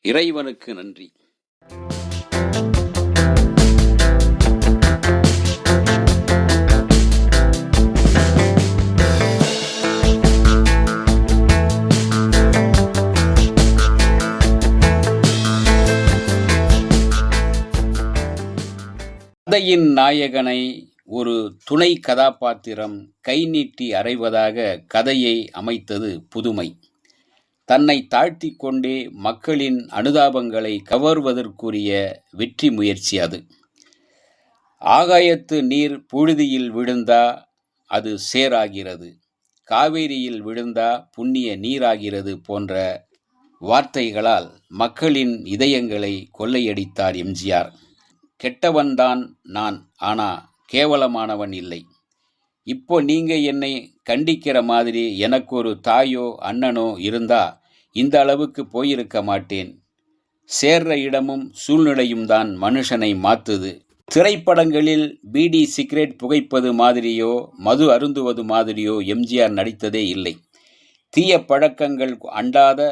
இறைவனுக்கு நன்றி. கதையின் நாயகனை ஒரு துணை கதாபாத்திரம் கை நீட்டி அறைவதாக கதையை அமைத்தது புதுமை. தன்னை தாழ்த்தி கொண்டே மக்களின் அனுதாபங்களை கவர்வதற்குரிய வெற்றி முயற்சி அது. ஆகாயத்து நீர் புழுதியில் விழுந்தா அது சேராகிறது, காவேரியில் விழுந்தா புண்ணிய நீராகிறது போன்ற வார்த்தைகளால் மக்களின் இதயங்களை கொள்ளையடித்தார் எம்ஜிஆர். கெட்டவன்தான் நான், ஆனா கேவலமானவன் இல்லை. இப்போ நீங்க என்னை கண்டிக்கிற மாதிரி எனக்கு ஒரு தாயோ அண்ணனோ இருந்தா இந்த அளவுக்கு போயிருக்க மாட்டேன். சேர்ற இடமும் சூழ்நிலையும் தான் மனுஷனை மாத்துது. திரைப்படங்களில் பீடி சிகரெட் புகைப்பது மாதிரியோ மது அருந்துவது மாதிரியோ எம்ஜிஆர் நடித்ததே இல்லை. தீய பழக்கங்கள் அண்டாத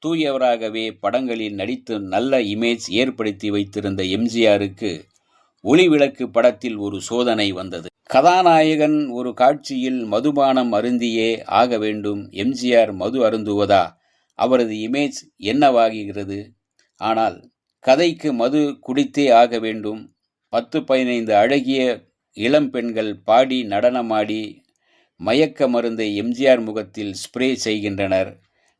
தூயவராகவே படங்களில் நடித்து நல்ல இமேஜ் ஏற்படுத்தி வைத்திருந்த எம்ஜிஆருக்கு ஒளிவிளக்கு படத்தில் ஒரு சோதனை வந்தது. கதாநாயகன் ஒரு காட்சியில் மதுபானம் அருந்தியே ஆக வேண்டும். எம்ஜிஆர் மது அருந்துவதா? அவரது இமேஜ் என்னவாகிறது? ஆனால் கதைக்கு மது குடித்தே ஆக வேண்டும். 10-15 அழகிய இளம் பெண்கள் பாடி நடனமாடி மயக்க மருந்தை எம்ஜிஆர் முகத்தில் ஸ்ப்ரே செய்கின்றனர்.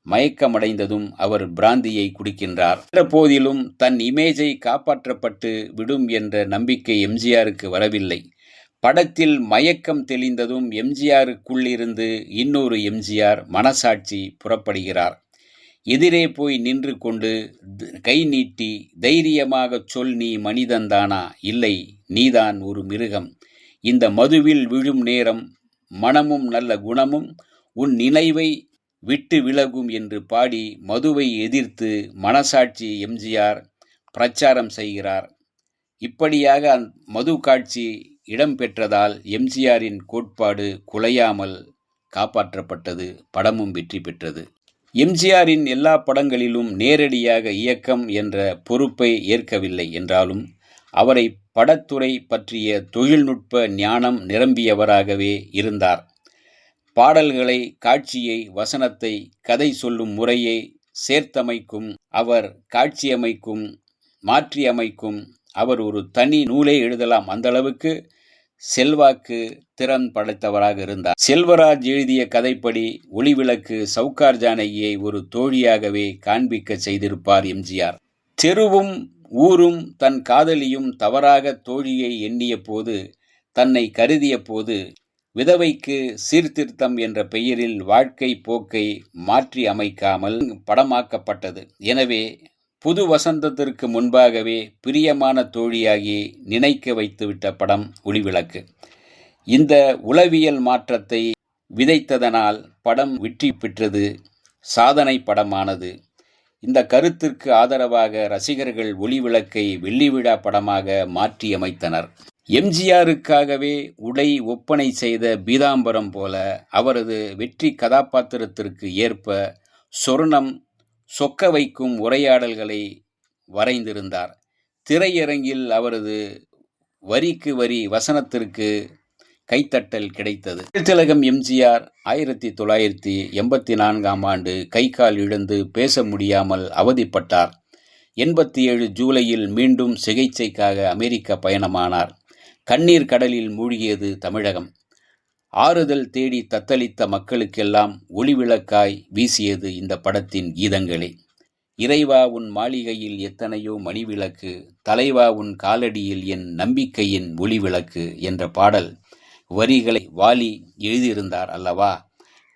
மயக்கமடைந்ததும் அவர் பிராந்தியை குடிக்கின்றார். என்ற போதிலும் தன் இமேஜை காப்பாற்றப்பட்டு விடும் என்ற நம்பிக்கை எம்ஜிஆருக்கு வரவில்லை. படத்தில் மயக்கம் தெளிந்ததும் எம்ஜிஆருக்குள்ளிருந்து இன்னொரு எம்ஜிஆர் மனசாட்சி புறப்படுகிறார். எதிரே போய் நின்று கொண்டு கை நீட்டி தைரியமாக சொல், நீ மனிதன்தானா? இல்லை, நீதான் ஒரு மிருகம். இந்த மதுவில் விழும் நேரம் மனமும் நல்ல குணமும் உன் நினைவை விட்டு விலகும் என்று பாடி மதுவை எதிர்த்து மனசாட்சி எம்ஜிஆர் பிரச்சாரம் செய்கிறார். இப்படியாக மது காட்சி இடம்பெற்றதால் எம்ஜிஆரின் கோட்பாடு குலையாமல் காப்பாற்றப்பட்டது. படமும் வெற்றி பெற்றது. எம்ஜிஆரின் எல்லா படங்களிலும் நேரடியாக இயக்கம் என்ற பொறுப்பை ஏற்கவில்லை என்றாலும் அவரை படத்துறை பற்றிய தொழில்நுட்ப ஞானம் நிரம்பியவராகவே இருந்தார். பாடல்களை, காட்சியை, வசனத்தை, கதை சொல்லும் முறையை சேர்த்தமைக்கும் அவர், காட்சியமைக்கும், மாற்றி அமைக்கும் அவர் ஒரு தனி நூலை எழுதலாம். அந்த அளவுக்கு செல்வாக்கு திறன் படைத்தவராக இருந்தார். செல்வராஜ் எழுதிய கதைப்படி ஒளிவிளக்கு சவுகார் ஜானகியை ஒரு தோழியாகவே காண்பிக்க செய்திருப்பார் எம்ஜிஆர். தெருவும் ஊரும் தன் காதலியும் தவறாக தோழியை எண்ணிய போது, தன்னை கருதிய போது, விதவைக்கு சீர்திருத்தம் என்ற பெயரில் வாழ்க்கை போக்கை மாற்றி அமைக்காமல் படமாக்கப்பட்டது. எனவே புது வசந்தத்திற்கு முன்பாகவே பிரியமான தோழியாகி நினைக்க வைத்துவிட்ட படம் ஒளிவிளக்கு. இந்த உளவியல் மாற்றத்தை விதைத்ததனால் படம் வெற்றி பெற்றது, சாதனை படமானது. இந்த கருத்திற்கு ஆதரவாக ரசிகர்கள் ஒளிவிளக்கை வெள்ளி விழா படமாக மாற்றியமைத்தனர். எம்ஜிஆருக்காகவே உடை ஒப்பனை செய்த பீதாம்பரம் போல அவரது வெற்றி கதாபாத்திரத்திற்கு ஏற்ப சொர்ணம் சொக்க வைக்கும் உரையாடல்களை வரைந்திருந்தார். திரையரங்கில் அவரது வரிக்கு வரி வசனத்திற்கு கைத்தட்டல் கிடைத்தது. திலகம் எம்ஜிஆர் 1984ஆம் ஆண்டு கை கால் இழந்து பேச முடியாமல் அவதிப்பட்டார். 87 ஜூலையில் மீண்டும் சிகிச்சைக்காக அமெரிக்க பயணமானார். கண்ணீர் கடலில் மூழ்கியது தமிழகம். ஆறுதல் தேடி தத்தளித்த மக்களுக்கெல்லாம் ஒளிவிளக்காய் வீசியது இந்த படத்தின் கீதங்களே. இறைவா உன் மாளிகையில் எத்தனையோ மணிவிளக்கு, தலைவா உன் காலடியில் என் நம்பிக்கையின் ஒளிவிளக்கு என்ற பாடல் வரிகளை வாலி எழுதியிருந்தார் அல்லவா?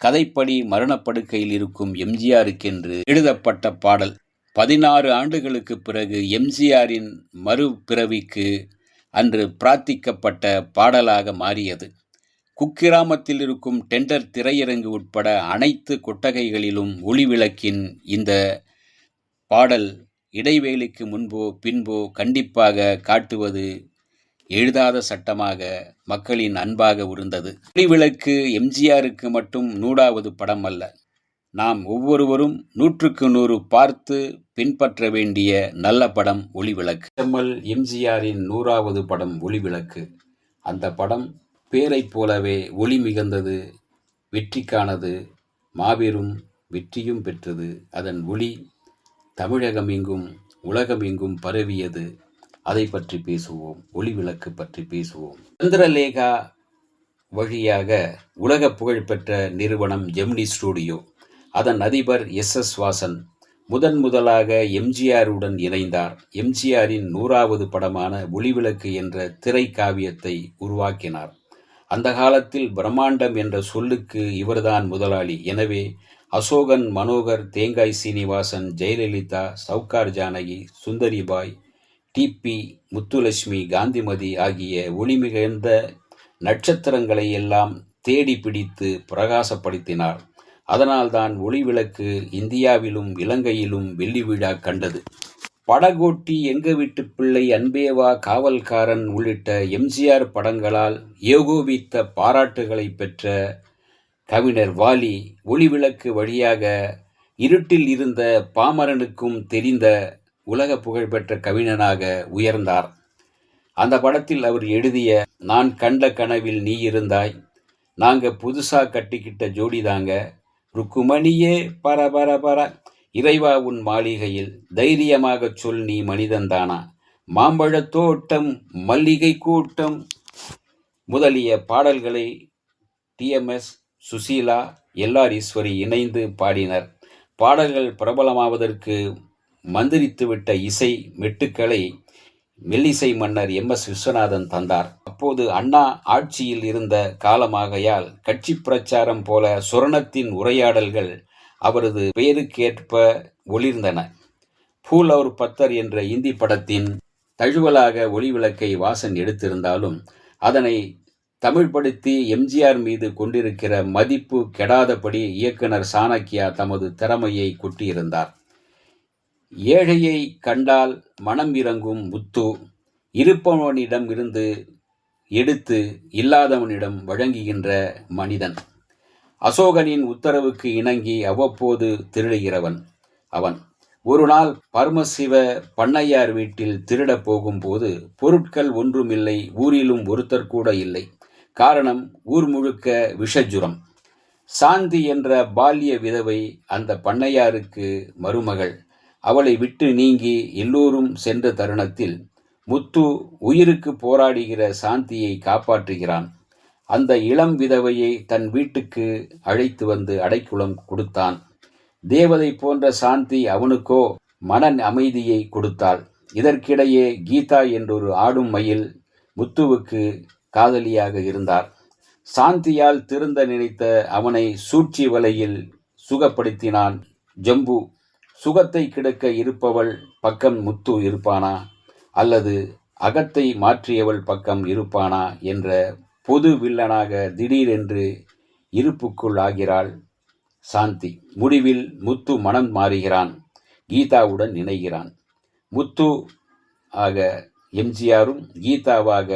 கதைப்படி மரணப்படுக்கையில் இருக்கும் எம்ஜிஆருக்கென்று எழுதப்பட்ட பாடல் 16 ஆண்டுகளுக்கு பிறகு எம்ஜிஆரின் மறுபிறவிக்கு அன்று பிரார்த்திக்கப்பட்ட பாடலாக மாறியது. குக்கிராமத்தில் இருக்கும் டெண்டர் திரையரங்கு உட்பட அனைத்து கொட்டகைகளிலும் ஒளிவிளக்கின் இந்த பாடல் இடைவேளைக்கு முன்போ பின்போ கண்டிப்பாக காட்டுவது எழுதாத சட்டமாக மக்களின் அன்பாக உருந்தது. ஒளிவிளக்கு எம்ஜிஆருக்கு மட்டும் 100வது படம் அல்ல, நாம் ஒவ்வொருவரும் 100க்கு 100 பார்த்து பின்பற்ற வேண்டிய நல்ல படம் ஒளிவிளக்கு. எம்ஜிஆரின் 100வது படம் ஒளிவிளக்கு. அந்த படம் பேரைப் போலவே ஒளி மிகுந்தது, வெற்றிக்கானது, மாபெரும் வெற்றியும் பெற்றது. அதன் ஒளி தமிழகம் எங்கும் உலகம் எங்கும் பரவியது. அதை பற்றி பேசுவோம். ஒளிவிளக்கு பற்றி பேசுவோம். சந்திரலேகா வழியாக உலக புகழ்பெற்ற நிறுவனம் ஜெமினி ஸ்டுடியோ, அதன் அதிபர் எஸ் வாசன் முதலாக எம்ஜிஆருடன் இணைந்தார். எம்ஜிஆரின் 100வது படமான ஒளிவிளக்கு என்ற திரை காவியத்தை உருவாக்கினார். அந்த காலத்தில் பிரம்மாண்டம் என்ற சொல்லுக்கு இவர்தான் முதலாளி. எனவே அசோகன், மனோகர், தேங்காய் சீனிவாசன், ஜெயலலிதா, சவுகார் ஜானகி, சுந்தரிபாய், டிபி, முத்துலட்சுமி, காந்திமதி ஆகிய ஒளிமிகுந்த நட்சத்திரங்களை எல்லாம் தேடி பிடித்து பிரகாசப்படுத்தினார். அதனால்தான் ஒளிவிளக்கு இந்தியாவிலும் இலங்கையிலும் வெள்ளி விழா கண்டது. படகோட்டி, எங்க வீட்டு பிள்ளை, அன்பேவா, காவல்காரன் உள்ளிட்ட எம்ஜிஆர் படங்களால் ஏகோபித்த பாராட்டுகளை பெற்ற கவிஞர் வாலி ஒளிவிளக்கு வழியாக இருட்டில் இருந்த பாமரனுக்கும் தெரிந்த உலக புகழ்பெற்ற கவிஞனாக உயர்ந்தார். அந்த படத்தில் அவர் எழுதிய நான் கண்ட கனவில் நீ இருந்தாய், நாங்க புதுசா கட்டிக்கிட்ட ஜோடிதாங்க, ருக்குமணியே பர இறைவா உன் மாளிகையில், தைரியமாகச் சொல் நீ மனிதன்தானா, மாம்பழத்தோட்டம், மல்லிகை கூட்டம் முதலிய பாடல்களை TMS, சுசீலா, LR ஈஸ்வரி இணைந்து பாடினர். பாடல்கள் பிரபலமாவதற்கு மந்திரித்துவிட்ட இசை மெட்டுக்களை மெல்லிசை மன்னர் MS விஸ்வநாதன் தந்தார். அப்போது அண்ணா ஆட்சியில் இருந்த காலமாகையால் கட்சி பிரச்சாரம் போல சுரணத்தின் உரையாடல்கள் அவரது பெயருக்கேற்ப ஒளிர்ந்தன. ஃபூல் அவுர் பத்தர் என்ற இந்தி படத்தின் தழுவலாக ஒளிவிளக்கை வாசன் எடுத்திருந்தாலும் அதனை தமிழ்படுத்தி எம்ஜிஆர் மீது கொண்டிருக்கிற மதிப்பு கெடாதபடி இயக்குனர் சாணக்கியா தமது திறமையை கொட்டியிருந்தார். ஏழையை கண்டால் மனம் இறங்கும் முத்து, இருப்பவனிடம் இருந்து எடுத்து இல்லாதவனிடம் வழங்குகின்ற மனிதன், அசோகனின் உத்தரவுக்கு இணங்கி அவ்வப்போது திருடுகிறவன் அவன். ஒரு நாள் பரமசிவ பண்ணையார் வீட்டில் திருடப் போகும்போது பொருட்கள் ஒன்றுமில்லை, ஊரிலும் ஒருத்தர் கூட இல்லை. காரணம், ஊர் முழுக்க விஷஜுரம். சாந்தி என்ற பால்ய விதவை அந்த பண்ணையாருக்கு மருமகள். அவளை விட்டு நீங்கி எல்லோரும் சென்ற தருணத்தில் முத்து உயிருக்கு போராடுகிற சாந்தியை காப்பாற்றுகிறான். அந்த இளம் விதவையை தன் வீட்டுக்கு அழைத்து வந்து அடைக்குளம் கொடுத்தான். தேவதை போன்ற சாந்தி அவனுக்கோ மன அமைதியை கொடுத்தாள். இதற்கிடையே கீதா என்றொரு ஆடும் மயில் முத்துவுக்கு காதலியாக இருந்தார். சாந்தியால் திருந்த நினைத்த அவனை சூழ்ச்சி வலையில் சுகப்படுத்தினான் ஜம்பு. சுகத்தை கிடக்க இருப்பவள் பக்கம் முத்து இருப்பானா, அல்லது அகத்தை மாற்றியவள் பக்கம் இருப்பானா என்ற பொது வில்லனாக திடீரென்று இருப்புக்குள் ஆகிறாள் சாந்தி. முடிவில் முத்து மனம் மாறுகிறான், கீதாவுடன் இணைகிறான். முத்து ஆக எம்ஜிஆரும், கீதாவாக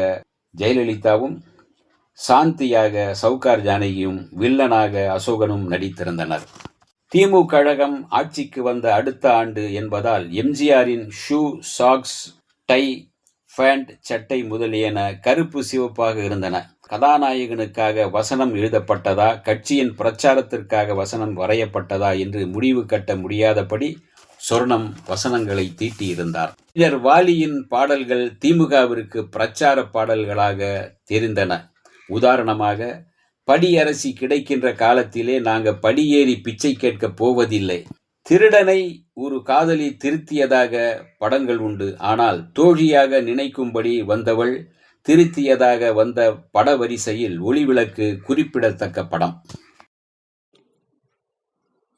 ஜெயலலிதாவும், சாந்தியாக சவுகார் ஜானகியும், வில்லனாக அசோகனும் நடித்திருந்தனர். திமுக கழகம் ஆட்சிக்கு வந்த அடுத்த ஆண்டு என்பதால் எம்ஜிஆரின் ஷூ, சாக்ஸ், டை, பேண்ட், சட்டை முதலியன கருப்பு சிவப்பாக இருந்தன. கதாநாயகனுக்காக வசனம் எழுதப்பட்டதா, கட்சியின் பிரச்சாரத்திற்காக வசனம் வரையப்பட்டதா என்று முடிவு கட்ட முடியாதபடி சொர்ணம் வசனங்களை தீட்டியிருந்தார். இதர் வாலியின் பாடல்கள் திமுகவிற்கு பிரச்சார பாடல்களாக தெரிந்தன. உதாரணமாக, படியரசி கிடைக்கின்ற காலத்திலே நாங்க படியேறி பிச்சை கேட்கப் போவதில்லை. திருடனை ஒரு காதலி திருத்தியதாக படங்கள் உண்டு. ஆனால் தோழியாக நினைக்கும்படி வந்தவள் திருத்தியதாக வந்த பட வரிசையில் ஒளிவிளக்கு குறிப்பிடத்தக்க படம்.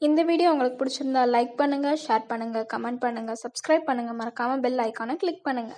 இந்த வீடியோ உங்களுக்கு பிடிச்சிருந்தா லைக் பண்ணுங்க, ஷேர் பண்ணுங்க, கமெண்ட் பண்ணுங்க, சப்ஸ்கிரைப் பண்ணுங்க, மறக்காம பெல் ஐகானை கிளிக் பண்ணுங்க.